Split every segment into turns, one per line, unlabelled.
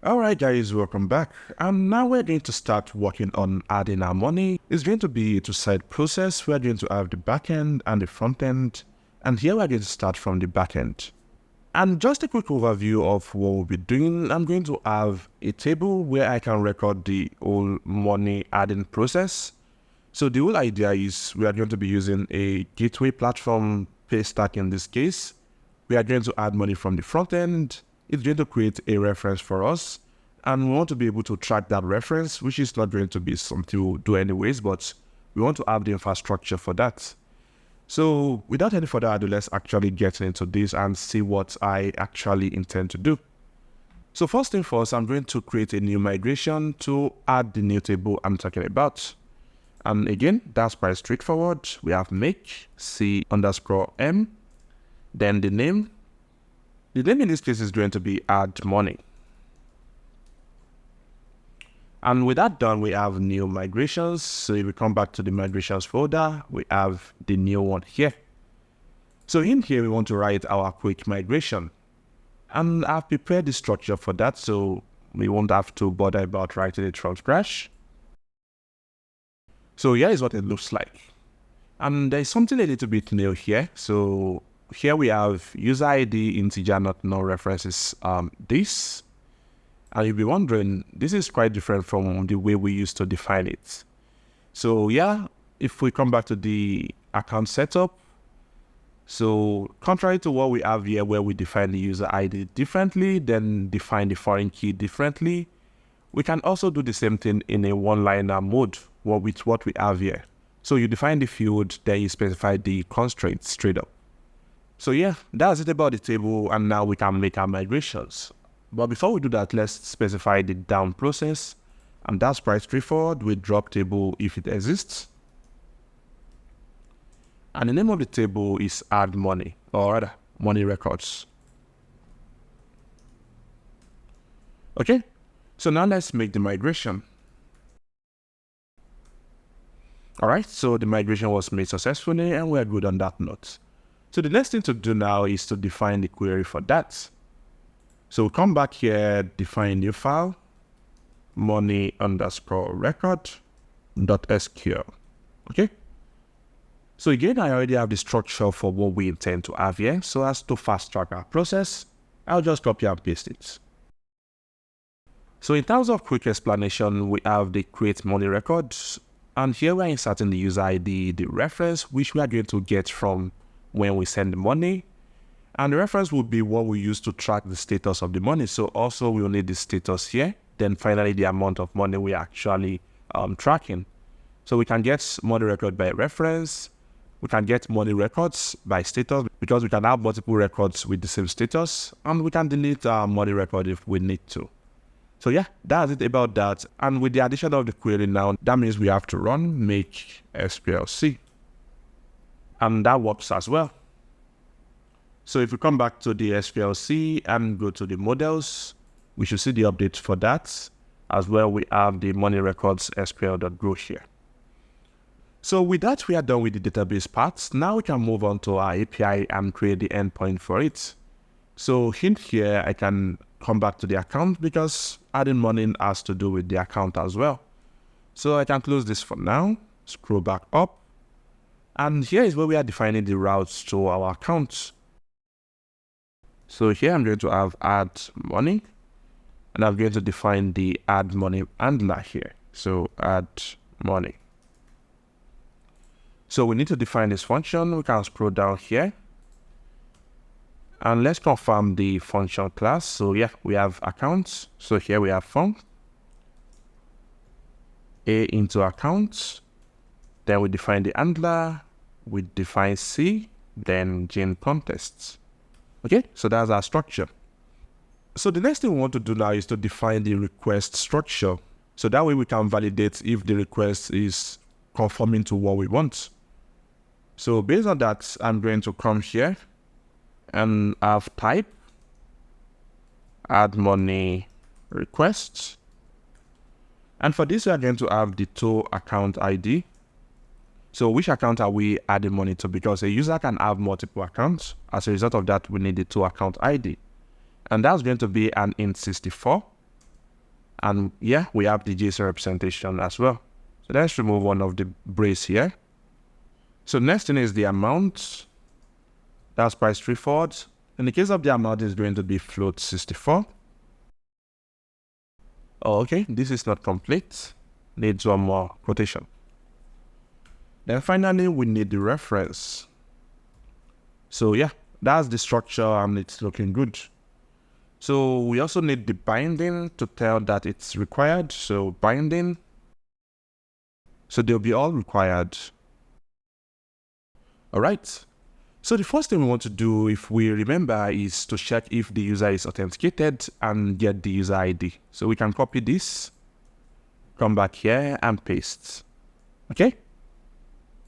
Alright guys, welcome back. And now we're going to start working on adding our money. It's going to be a two-side process. We're going to have the backend and the front end. And here we're going to start from the backend. And just a quick overview of what we'll be doing. I'm going to have a table where I can record the whole money adding process. So the whole idea is we are going to be using a gateway platform, Paystack in this case. We are going to add money from the front end. It's going to create a reference for us, and we want to be able to track that reference, which is not going to be something we'll do anyways, but we want to have the infrastructure for that. So without any further ado, let's actually get into this and see what I actually intend to do. So first thing first, I'm going to create a new migration to add the new table I'm talking about. And again, that's quite straightforward. We have make C_M, then the name. The name in this case is going to be add money. And with that done, we have new migrations. So if we come back to the migrations folder, we have the new one here. So in here, we want to write our quick migration. And I've prepared the structure for that, so we won't have to bother about writing it from scratch. So here is what it looks like. And there's something a little bit new here. So here we have user ID integer not null references this. And you'll be wondering, this is quite different from the way we used to define it. So yeah, if we come back to the account setup, so contrary to what we have here where we define the user ID differently, then define the foreign key differently, we can also do the same thing in a one-liner mode with what we have here. So you define the field, then you specify the constraints straight up. So yeah, that's it about the table, and now we can make our migrations. But before we do that, let's specify the down process, and that's quite straightforward. We drop table if it exists. And the name of the table is add money, or rather, money records. Okay, so now let's make the migration. All right, so the migration was made successfully, and we're good on that note. So the next thing to do now is to define the query for that. So we'll come back here, define new file, money_record.sql. Okay. So again, I already have the structure for what we intend to have here. So as to fast track our process, I'll just copy and paste it. So in terms of quick explanation, we have the create money records, and here we're inserting the user ID, the reference, which we are going to get from when we send the money, and the reference will be what we use to track the status of the money. So also we'll need the status here, then finally the amount of money we are actually tracking. So we can get money record by reference, we can get money records by status, because we can have multiple records with the same status, and we can delete our money record if we need to. So yeah, that's it about that. And with the addition of the query now, that means we have to run make SPLC. And that works as well. So if we come back to the SPLC and go to the models, we should see the update for that. As well, we have the money records SPL.grow here. So with that, we are done with the database part. Now we can move on to our API and create the endpoint for it. So in here, I can come back to the account because adding money has to do with the account as well. So I can close this for now, scroll back up. And here is where we are defining the routes to our accounts. So here I'm going to have add money, and I'm going to define the add money handler here. So add money. So we need to define this function. We can scroll down here. And let's confirm the function class. So yeah, we have accounts. So here we have func, A into accounts. Then we define the handler. We define C, then gen contests. Okay, so that's our structure. So the next thing we want to do now is to define the request structure. So that way we can validate if the request is conforming to what we want. So based on that, I'm going to come here and have type, add money request. And for this, we are going to have the to account ID. So which account are we adding money to? Because a user can have multiple accounts. As a result of that, we need the to account ID. And that's going to be an int64. And yeah, we have the JSON representation as well. So let's remove one of the brace here. So next thing is the amount. That's quite straightforward. In the case of the amount, it's going to be float 64. Oh, okay, this is not complete. Needs one more quotation. Then finally, we need the reference. So yeah, that's the structure and it's looking good. So we also need the binding to tell that it's required. So binding. So they'll be all required. All right. So the first thing we want to do, if we remember, is to check if the user is authenticated and get the user ID. So we can copy this, come back here and paste. Okay.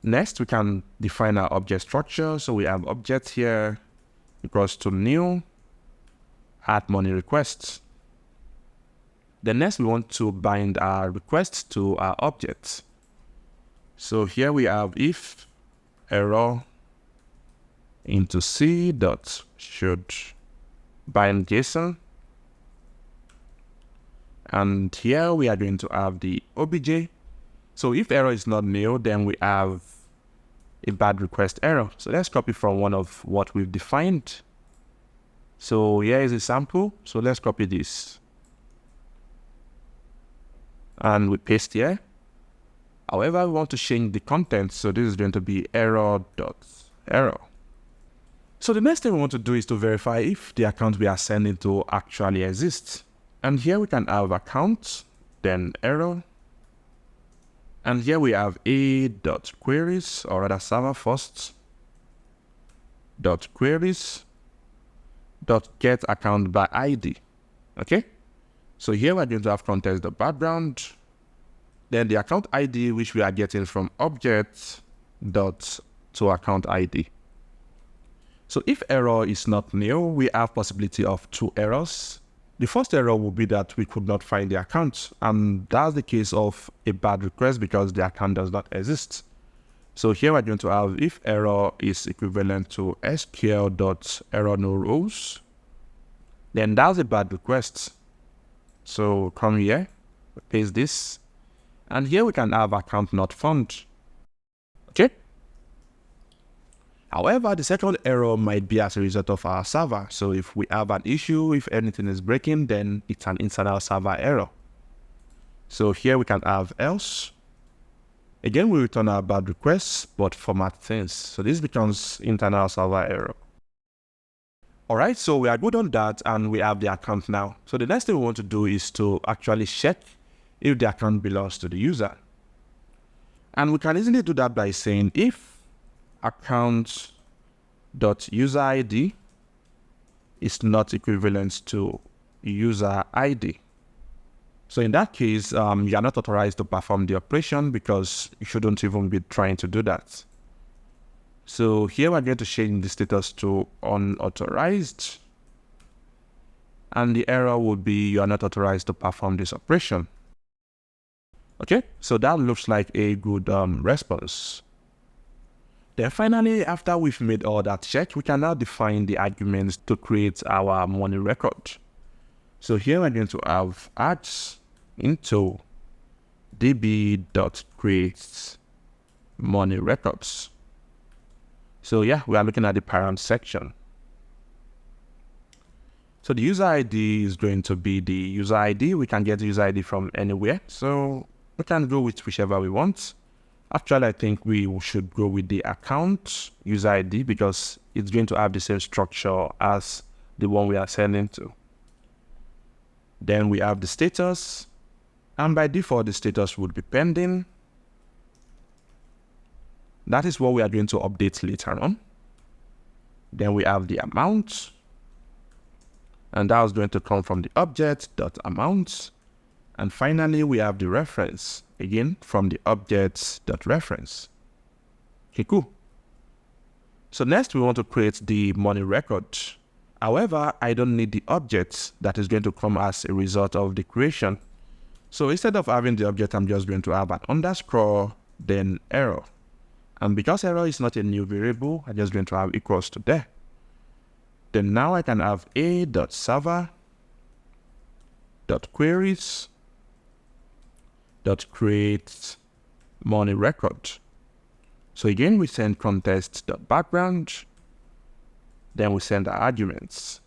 Next, we can define our object structure. So we have object here equals to new, add money requests. Then next, we want to bind our request to our object. So here we have if error into C dot should bind JSON. And here we are going to have the obj. So if error is not nil, then we have a bad request error. So let's copy from one of what we've defined. So here is a sample. So let's copy this. And we paste here. However, we want to change the content. So this is going to be error.error. So the next thing we want to do is to verify if the account we are sending to actually exists. And here we can have account, then error. And here we have a.queries, or rather server first, dot queries, dot get account by ID. Okay? So here we're going to have context the background, then the account ID which we are getting from object dot to account ID. So if error is not nil, we have possibility of two errors. The first error will be that we could not find the account, and that's the case of a bad request because the account does not exist. So here we're going to have if error is equivalent to SQL.error no rows, then that's a bad request. So come here, paste this, and here we can have account not found. Okay? However, the second error might be as a result of our server. So if we have an issue, if anything is breaking, then it's an internal server error. So here we can have else. Again, we return our bad requests, but format things. So this becomes internal server error. All right, so we are good on that and we have the account now. So the next thing we want to do is to actually check if the account belongs to the user. And we can easily do that by saying if account.userID is not equivalent to user ID. So in that case, you are not authorized to perform the operation because you shouldn't even be trying to do that. So here we're going to change the status to unauthorized. And the error would be you are not authorized to perform this operation. Okay, so that looks like a good response. Then finally, after we've made all that check, we can now define the arguments to create our money record. So here we're going to have adds into db.create money records. So yeah, we are looking at the parent section. So the user ID is going to be the user ID. We can get the user ID from anywhere. So we can go with whichever we want. Actually, I think we should go with the account user ID because it's going to have the same structure as the one we are sending to. Then we have the status, and by default, the status would be pending. That is what we are going to update later on. Then we have the amount, and that is going to come from the object.amount. And finally, we have the reference, again, from the object.reference. Okay, cool. So next, we want to create the money record. However, I don't need the object that is going to come as a result of the creation. So instead of having the object, I'm just going to have an underscore, then error. And because error is not a new variable, I'm just going to have equals to there. Then now I can have a.server.queries dot create money record. So again, we send contest dot background, then we send our arguments.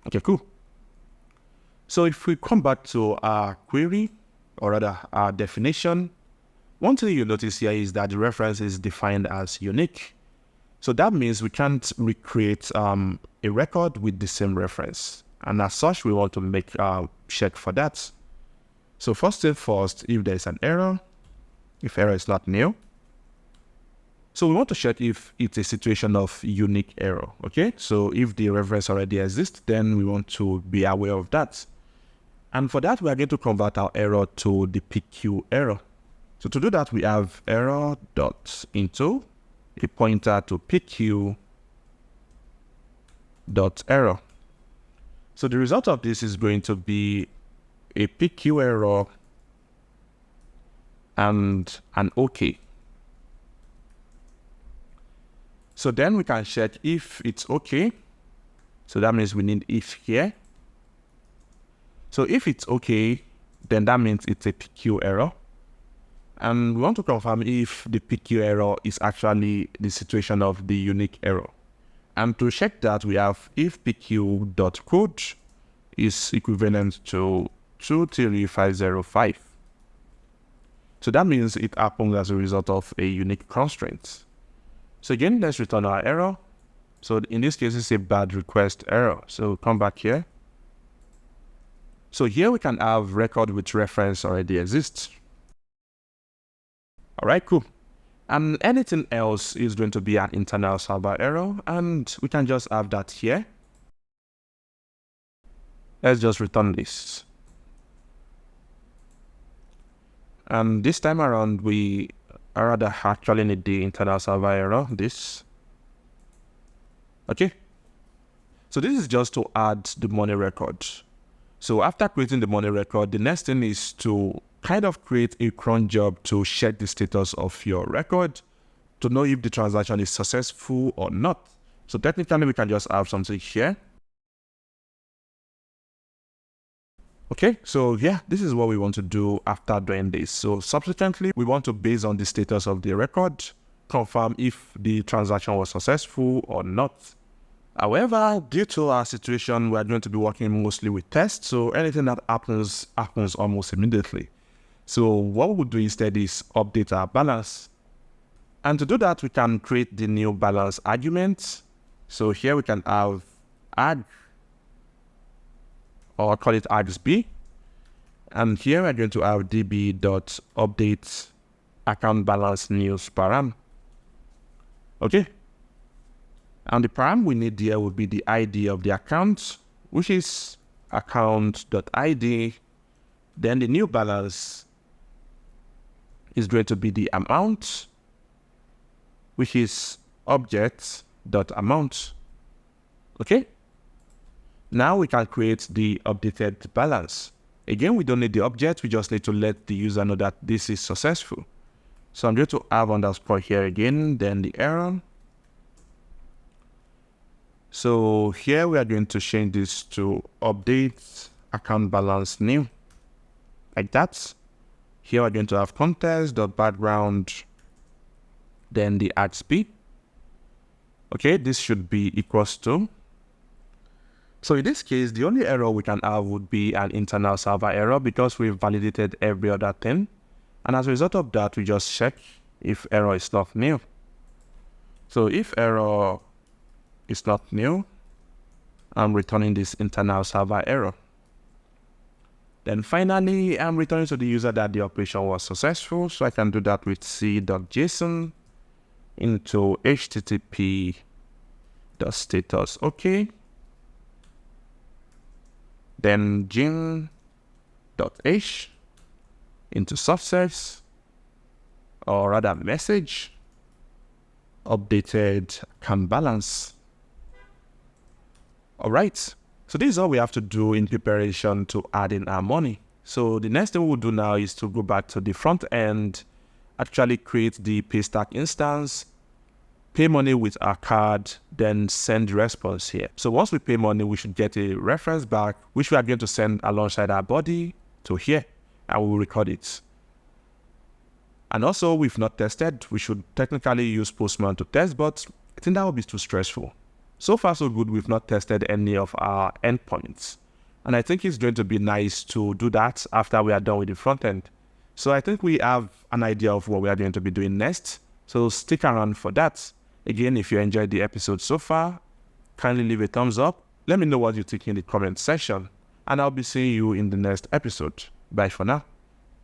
Okay, cool. So if we come back to our query, or rather our definition, one thing you notice here is that the reference is defined as unique. So that means we can't recreate a record with the same reference. And as such, we want to make a check for that. So first thing first, if there's an error, if error is not new. So we want to check if it's a situation of unique error, okay? So if the reference already exists, then we want to be aware of that. And for that, we are going to convert our error to the PQ error. So to do that, we have error dot into a pointer to PQ dot error. So the result of this is going to be a PQ error and an OK. So then we can check if it's OK. So that means we need if here. So if it's OK, then that means it's a PQ error. And we want to confirm if the PQ error is actually the situation of the unique error. And to check that, we have if PQ.code is equivalent to 23505. So that means it happens as a result of a unique constraint. So again, let's return our error. So in this case, it's a bad request error. So come back here. So here we can have record with reference already exists. All right, cool. And anything else is going to be an internal server error, and we can just have that here. Let's just return this. And this time around, we rather actually need the internal server error, this. Okay. So this is just to add the money record. So after creating the money record, the next thing is to kind of create a cron job to check the status of your record to know if the transaction is successful or not. So technically, we can just have something here. Okay, so yeah, this is what we want to do after doing this. So subsequently, we want to, based on the status of the record, confirm if the transaction was successful or not. However, due to our situation, we are going to be working mostly with tests, so anything that happens almost immediately. So what we will do instead is update our balance. And to do that, we can create the new balance argument. So here we can have add, or call it argsb. And here we're going to have db.update account balance news param. Okay. And the param we need there would be the ID of the account, which is account.id. Then the new balance is going to be the amount, which is object.amount. Okay. Now we can create the updated balance. Again, we don't need the object. We just need to let the user know that this is successful. So I'm going to have underscore here again, then the error. So here we are going to change this to update account balance new, like that. Here we're going to have context.background, then the argsb. Okay, this should be equals to. So in this case, the only error we can have would be an internal server error because we've validated every other thing. And as a result of that, we just check if error is not new. So if error is not new, I'm returning this internal server error. Then finally, I'm returning to the user that the operation was successful. So I can do that with c.json into http.status. Okay. Then gin.h into success, or rather message, updated account balance. All right. So this is all we have to do in preparation to add in our money. So the next thing we'll do now is to go back to the front end, actually create the paystack instance, pay money with our card, then send the response here. So once we pay money, we should get a reference back, which we are going to send alongside our body to here, and we will record it. And also, we've not tested. We should technically use Postman to test, but I think that would be too stressful. So far, so good. We've not tested any of our endpoints. And I think it's going to be nice to do that after we are done with the front end. So I think we have an idea of what we are going to be doing next. So stick around for that. Again, if you enjoyed the episode so far, kindly leave a thumbs up. Let me know what you think in the comment section. And I'll be seeing you in the next episode. Bye for now.